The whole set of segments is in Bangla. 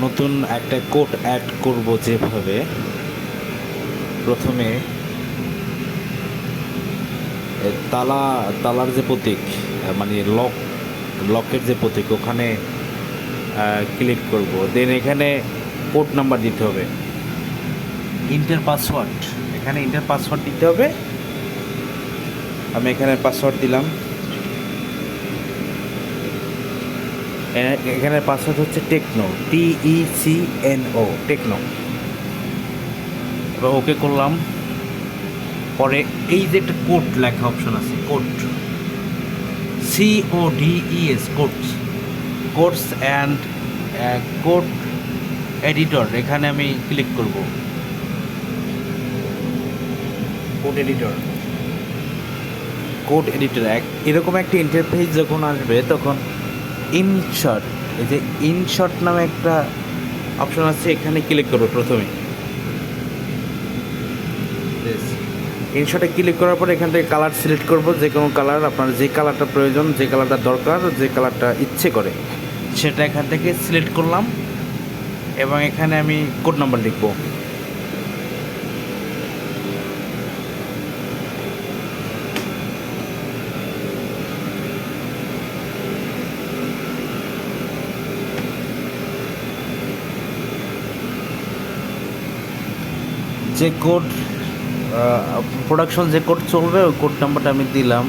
নতুন একটা কোড অ্যাড করব যেভাবে প্রথমে তালার যে প্রতীক মানে লকের যে প্রতীক ওখানে ক্লিক করব, দেন এখানে কোড নাম্বার দিতে হবে, ইন্টার পাসওয়ার্ড, এখানে ইন্টার পাসওয়ার্ড দিতে হবে। আমি এখানে পাসওয়ার্ড দিলাম, এখানে পাসওয়ার্ড হচ্ছে টেকনো, TECNO, টেকনো। এবার ওকে করলাম, পরে এই যে একটা কোড লেখা অপশন আছে, code CODES, codes and code editor, এখানে আমি ক্লিক করব। কোড এডিটর এরকম একটা ইন্টারফেস যখন আসবে তখন ইনশর্ট, এই যে ইনশর্ট নামে একটা অপশন আছে, এখানে ক্লিক করবো। প্রথমে ইনশর্টে ক্লিক করার পর এখান থেকে কালার সিলেক্ট করব, যে কোনো কালার, আপনার যে কালারটা প্রয়োজন, যে কালারটা দরকার, যে কালারটা ইচ্ছে করে সেটা এখান থেকে সিলেক্ট করলাম এবং এখানে আমি কোড নাম্বার লিখব। যে কোড প্রোডাকশন যে কোড চলবে ওই কোড নাম্বারটা আমি দিলাম।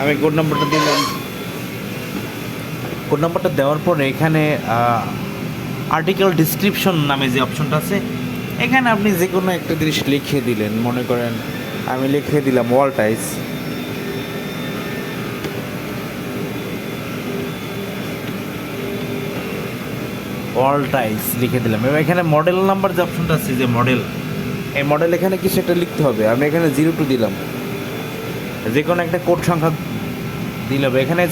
আমি কোড নাম্বারটা দিলাম। কোড নাম্বারটা দেওয়ার পরে এখানে আর্টিকেল ডিসক্রিপশন নামে যে অপশনটা আছে, এখানে আপনি যে কোনো একটা জিনিস লিখে দিলেন। মনে করেন আমি লিখে দিলাম ওয়াল টাইস লিখে দিলাম। এবং এখানে মডেল নাম্বার যে অপশনটা আছে, যে মডেল, এই মডেল এখানে কিছু একটা লিখতে হবে। আমি এখানে 02 দিলাম, যে কোনো একটা কোড সংখ্যা দিলাম। এখানে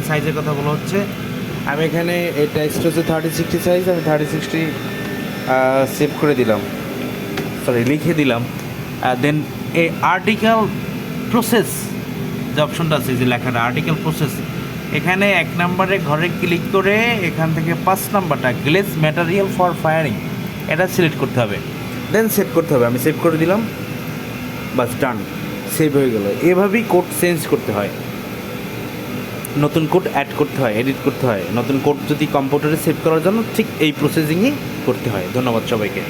সাইজের কথা বলা হচ্ছে। আমি এখানে এটা হচ্ছে 3060 সাইজ, আমি 3060 সেভ করে দিলাম, লিখে দিলাম। দেন এই আর্টিকেল প্রসেস যে অপশনটা আছে, যে লেখাটা আর্টিকেল প্রসেস, এখানে 1 নম্বরে ঘরে ক্লিক করে এখান থেকে 5 নাম্বারটা গ্লেজ ম্যাটেরিয়াল ফর ফায়ারিং, এটা সিলেক্ট করতে হবে, দেন সেভ করতে হবে। আমি সেভ করে দিলাম, বাস ডান, সেভ হয়ে গেল। এভাবেই কোড চেঞ্জ করতে হয়, নতুন কোড অ্যাড করতে হয়, এডিট করতে হয়। নতুন কোড যদি কম্পিউটারে সেভ করার জন্য ঠিক এই প্রসেসিংই করতে হয়। ধন্যবাদ সবাইকে।